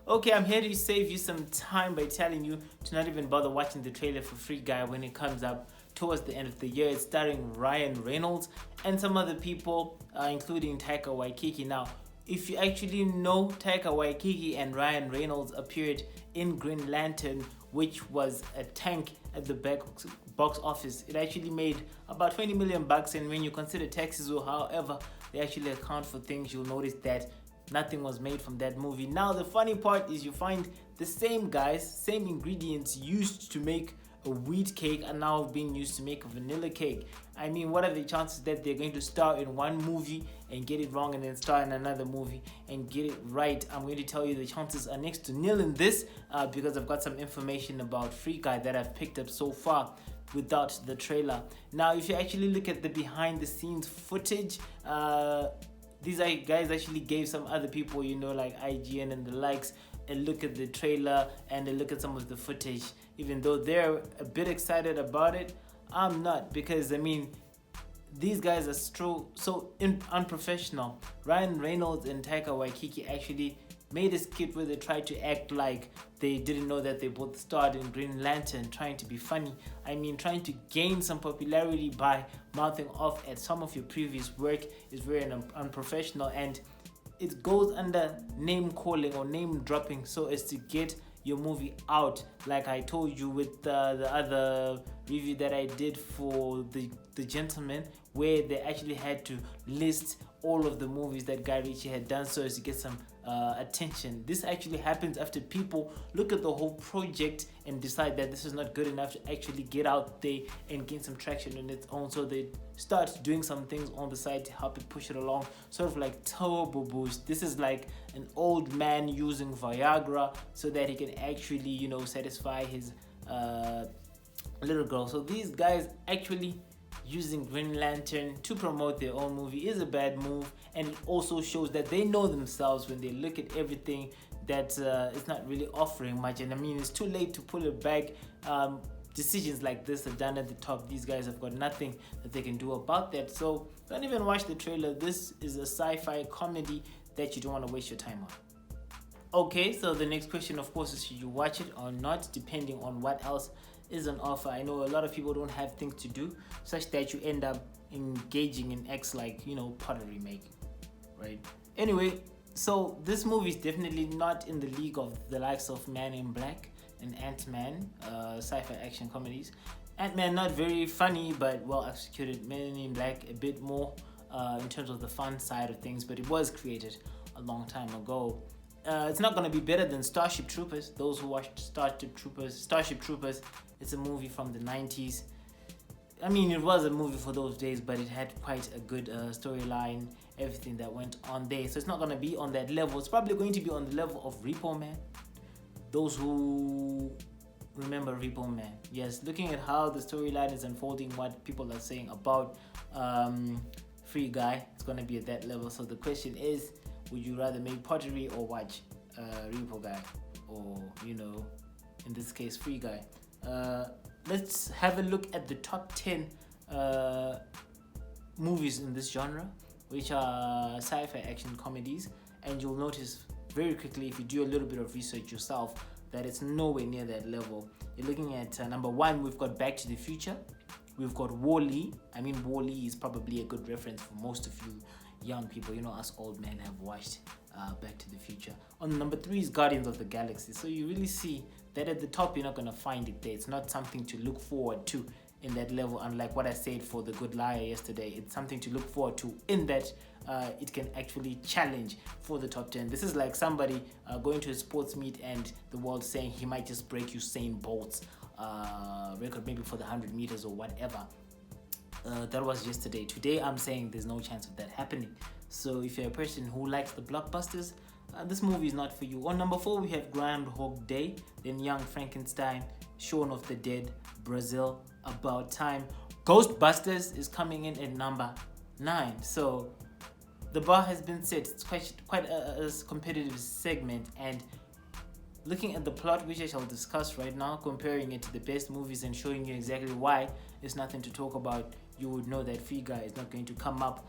Okay, I'm here to save you some time by telling you to not even bother watching the trailer for Free Guy when it comes up towards the end of the year. It's starring Ryan Reynolds and some other people, including Taika Waititi. Now, if you actually know, Taika Waititi and Ryan Reynolds appeared in Green Lantern, which was a tank at the box office. It actually made about 20 million bucks, and when you consider taxes or however they actually account for things, you'll notice that nothing was made from that movie. Now, the funny part is you find the same guys, same ingredients used to make a wheat cake are now being used to make a vanilla cake. I mean, what are the chances that they're going to star in one movie and get it wrong and then star in another movie and get it right? I'm going to tell you the chances are next to nil in this because I've got some information about Free Guy that I've picked up so far without the trailer. Now, if you actually look at the behind the scenes footage, these guys actually gave some other people, like IGN and the likes, a look at the trailer and a look at some of the footage. Even though they're a bit excited about it, I'm not, because I mean, these guys are so unprofessional. Ryan Reynolds and Taika Waititi actually made a skit where they tried to act like they didn't know that they both starred in Green Lantern, trying to be funny. I mean, trying to gain some popularity by mouthing off at some of your previous work is very unprofessional, and it goes under name calling or name dropping so as to get your movie out, like I told you with the other review that I did for the Gentleman, where they actually had to list all of the movies that Guy Ritchie had done so as to get some attention. This actually happens after people look at the whole project and decide that this is not good enough to actually get out there and gain some traction on its own, so they start doing some things on the side to help it push it along, sort of like turbo boost. This is like an old man using Viagra so that he can actually satisfy his little girl. So these guys actually using Green Lantern to promote their own movie is a bad move, and it also shows that they know themselves when they look at everything that it's not really offering much. And I mean, it's too late to pull it back. Decisions like this are done at the top. These guys have got nothing that they can do about that, so don't even watch the trailer. This is a sci-fi comedy that you don't want to waste your time on. Okay, so the next question, of course, is should you watch it or not, depending on what else is on offer. I know a lot of people don't have things to do, such that you end up engaging in acts like pottery making, right? Anyway, so this movie is definitely not in the league of the likes of Man in Black and Ant-Man, sci-fi action comedies. Ant-Man not very funny but well executed. Man in Black a bit more in terms of the fun side of things, but it was created a long time ago. It's not going to be better than Starship Troopers. Those who watched Starship Troopers, it's a movie from the 90s. I mean, it was a movie for those days, but it had quite a good storyline, everything that went on there. So it's not going to be on that level. It's probably going to be on the level of Repo Man. Those who remember Repo Man. Yes, looking at how the storyline is unfolding, what people are saying about Free Guy, it's going to be at that level. So the question is, would you rather make pottery or watch Repo Guy, or in this case Free Guy? Let's have a look at the top 10 movies in this genre, which are sci-fi action comedies, and you'll notice very quickly, if you do a little bit of research yourself, that it's nowhere near that level. You're looking at number 1, we've got Back to the Future. We've got Wall-E. I mean, Wall-E is probably a good reference for most of you young people. Us old men have watched Back to the Future. On number 3 is Guardians of the Galaxy. So you really see that at the top, you're not going to find it there. It's not something to look forward to in that level, unlike what I said for The Good Liar yesterday. It's something to look forward to in that it can actually challenge for the top 10. This is like somebody going to a sports meet and the world saying he might just break Usain Bolt's record, maybe for the 100 meters or whatever. That was yesterday. Today, I'm saying there's no chance of that happening. So if you're a person who likes the blockbusters, this movie is not for you. On number 4, we have Groundhog Day, then Young Frankenstein, Shaun of the Dead, Brazil, About Time. Ghostbusters is coming in at number 9. So the bar has been set. It's quite a competitive segment, and looking at the plot, which I shall discuss right now, comparing it to the best movies and showing you exactly why it's nothing to talk about, you would know that Free Guy is not going to come up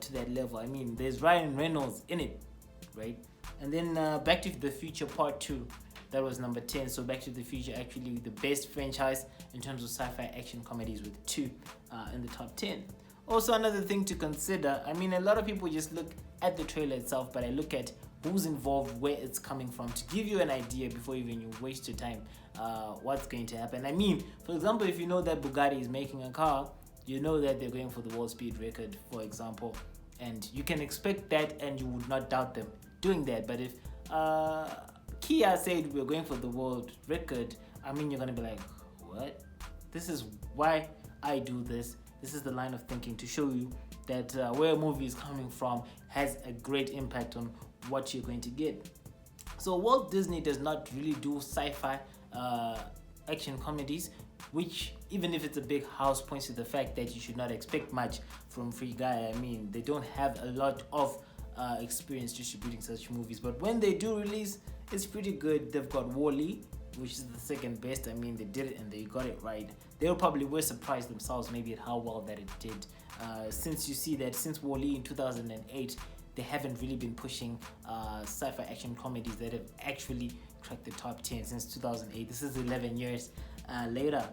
to that level. I mean, there's Ryan Reynolds in it, right? And then Back to the Future Part 2, that was number 10. So Back to the Future actually the best franchise in terms of sci-fi action comedies with 2 in the top 10. Also, another thing to consider, I mean, a lot of people just look at the trailer itself, but I look at who's involved, where it's coming from, to give you an idea before even you waste your time what's going to happen. I mean, for example, if you know that Bugatti is making a car, you know that they're going for the world speed record, for example, and you can expect that and you would not doubt them doing that. But if Kia said we're going for the world record, I mean, you're going to be like, what? This is why I do this. This is the line of thinking to show you that where a movie is coming from has a great impact on what you're going to get. So Walt Disney does not really do sci-fi action comedies, which, even if it's a big house, points to the fact that you should not expect much from Free Guy. I mean, they don't have a lot of experience distributing such movies, but when they do release, it's pretty good. They've got Wall-E, which is the second best. I mean, they did it and they got it right. They probably were surprised themselves maybe at how well that it did. Since you see that since Wall-E in 2008, they haven't really been pushing sci-fi action comedies that have actually cracked the top 10 since 2008. This is 11 years later.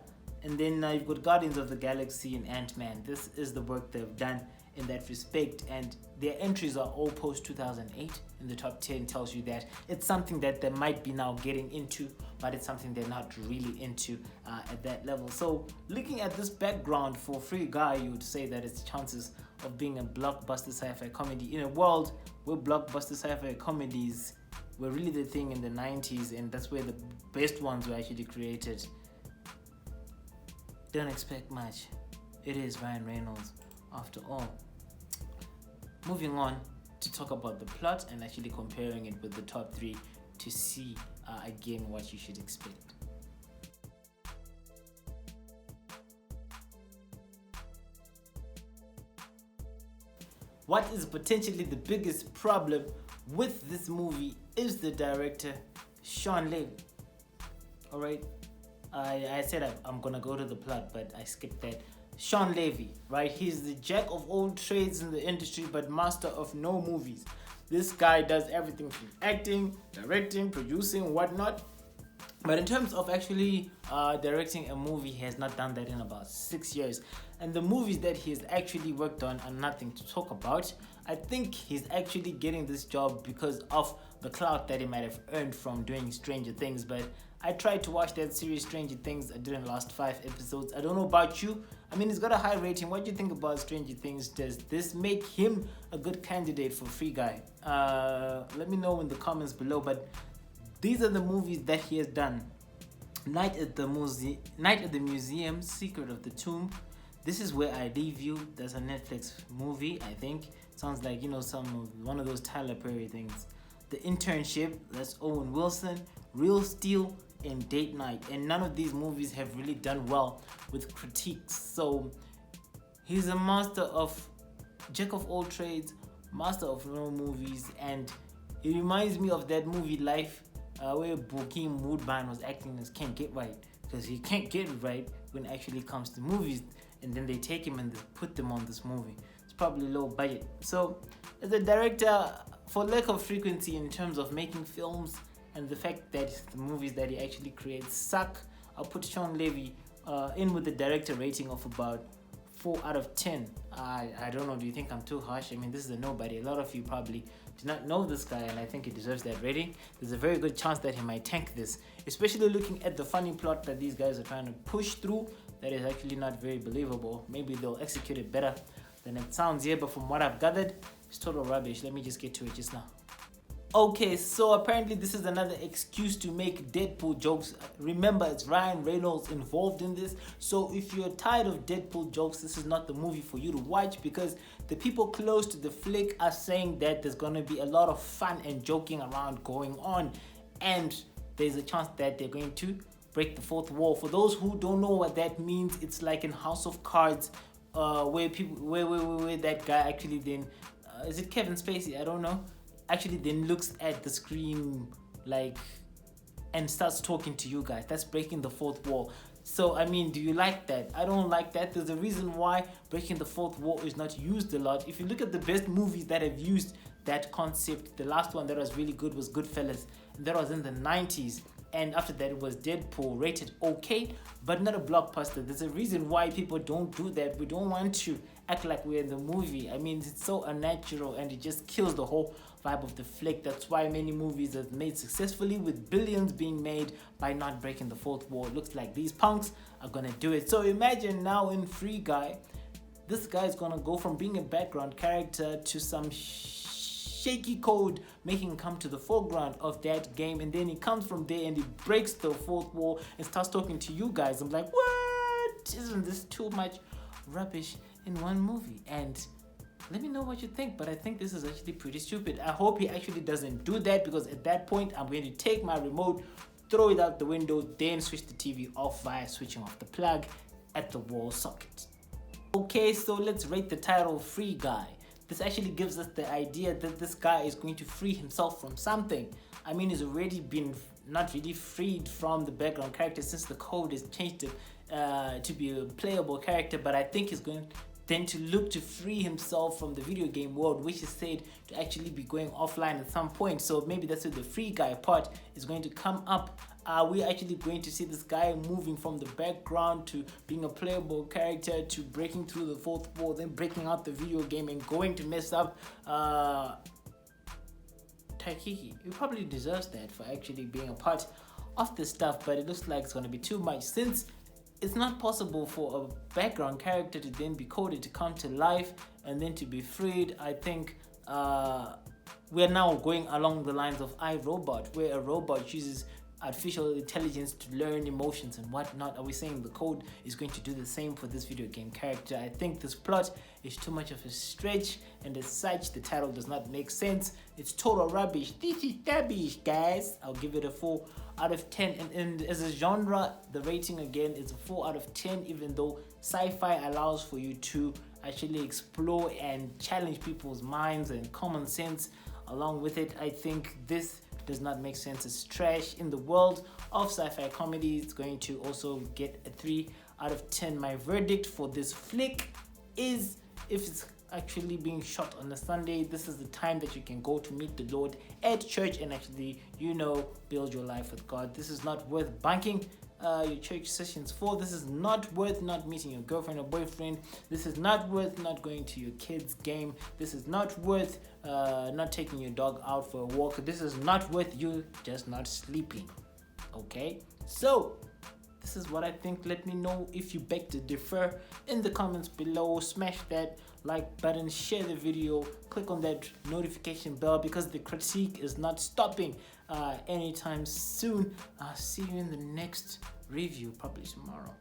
And then you've got Guardians of the Galaxy and Ant-Man. This is the work they've done in that respect, and their entries are all post 2008 in the top 10. Tells you that it's something that they might be now getting into, but it's something they're not really into at that level. So looking at this background for Free Guy, you would say that its chances of being a blockbuster sci-fi comedy in a world where blockbuster sci-fi comedies were really the thing in the 90s, and that's where the best ones were actually created. Don't expect much. It is Ryan Reynolds after all. Moving on to talk about the plot and actually comparing it with the top 3 to see again what you should expect. What is potentially the biggest problem with this movie is the director, Shawn Levy. Alright, I said I'm gonna go to the plot, but I skipped that. Shawn Levy, right? He's the jack of all trades in the industry, but master of no movies. This guy does everything from acting, directing, producing, whatnot. But in terms of actually directing a movie, he has not done that in about 6 years. And the movies that he's actually worked on are nothing to talk about. I think he's actually getting this job because of the clout that he might have earned from doing Stranger Things. But I tried to watch that series Stranger Things. I didn't last 5 episodes. I don't know about you. I mean, he's got a high rating. What do you think about Stranger Things? Does this make him a good candidate for Free Guy? Let me know in the comments below. But these are the movies that he has done. Night at the Museum, Secret of the Tomb. This Is Where I Leave You. That's a Netflix movie, I think. Sounds like, you know, one of those Tyler Perry things. The Internship. That's Owen Wilson. Real Steel and Date Night. And none of these movies have really done well with critiques. So he's a master of jack of all trades, master of no movies, and it reminds me of that movie Life, where Bokeem Woodbine was acting as Can't Get Right, because he can't get it right when it actually comes to movies, and then they take him and they put them on this movie. It's probably low budget. So as a director, for lack of frequency in terms of making films and the fact that the movies that he actually creates suck, I'll put Shawn Levy in with the director rating of about 4 out of 10. I don't know, do you think I'm too harsh? I mean, this is a nobody. A lot of you probably do not know this guy, and I think he deserves that rating. There's a very good chance that he might tank this, especially looking at the funny plot that these guys are trying to push through that is actually not very believable. Maybe they'll execute it better than it sounds here, but from what I've gathered, it's total rubbish. Let me just get to it just now. Okay, so apparently this is another excuse to make Deadpool jokes. Remember, it's Ryan Reynolds involved in this. So if you're tired of Deadpool jokes, this is not the movie for you to watch, because the people close to the flick are saying that there's going to be a lot of fun and joking around going on. And there's a chance that they're going to break the fourth wall. For those who don't know what that means, it's like in House of Cards, where that guy actually then, is it Kevin Spacey? I don't know. Actually then looks at the screen like and starts talking to you guys. That's breaking the fourth wall. So I mean, do you like that? I don't like that. There's a reason why breaking the fourth wall is not used a lot. If you look at the best movies that have used that concept. The last one that was really good was Goodfellas, and that was in the 90s. And after that, it was Deadpool, rated okay, but not a blockbuster. There's a reason why people don't do that. We don't want to act like we're in the movie. I mean, it's so unnatural and it just kills the whole vibe of the flick. That's why many movies are made successfully, with billions being made by not breaking the fourth wall. It looks like these punks are gonna do it. So imagine now in Free Guy, this guy is gonna go from being a background character to some shaky code, making him come to the foreground of that game, and then he comes from there and he breaks the fourth wall and starts talking to you guys. I'm like, what? Isn't this too much rubbish in one movie? And let me know what you think, but I think this is actually pretty stupid. I hope he actually doesn't do that, because at that point I'm going to take my remote, throw it out the window, then switch the TV off via switching off the plug at the wall socket. Okay, so let's rate the title Free Guy. This actually gives us the idea that this guy is going to free himself from something. I mean, he's already been not really freed from the background character since the code is changed to be a playable character, but I think he's going then to look to free himself from the video game world, which is said to actually be going offline at some point. So maybe that's where the Free Guy part is going to come up. We're actually going to see this guy moving from the background to being a playable character to breaking through the fourth wall, then breaking out the video game and going to mess up Taika. He probably deserves that for actually being a part of this stuff, but it looks like it's going to be too much, since it's not possible for a background character to then be coded to come to life and then to be freed. I think we're now going along the lines of iRobot, where a robot uses artificial intelligence to learn emotions and whatnot. Are we saying the code is going to do the same for this video game character? I think this plot is too much of a stretch, and as such the title does not make sense. It's total rubbish. This is rubbish, guys. I'll give it a 4 out of 10, and as a genre, the rating again is a 4 out of 10, even though sci-fi allows for you to actually explore and challenge people's minds and common sense along with it. I think this does not make sense. It's trash. In the world of sci-fi comedy, it's going to also get a 3 out of 10. My verdict for this flick is, if it's actually being shot on a Sunday, this is the time that you can go to meet the Lord at church and actually, build your life with God. This is not worth bunking your church sessions for. This is not worth not meeting your girlfriend or boyfriend. This is not worth not going to your kids' game. This is not worth not taking your dog out for a walk. This is not worth you just not sleeping. Okay, so this is what I think. Let me know if you beg to differ in the comments below. Smash that like button, share the video, click on that notification bell, because the critique is not stopping anytime soon. See you in the next review, probably tomorrow.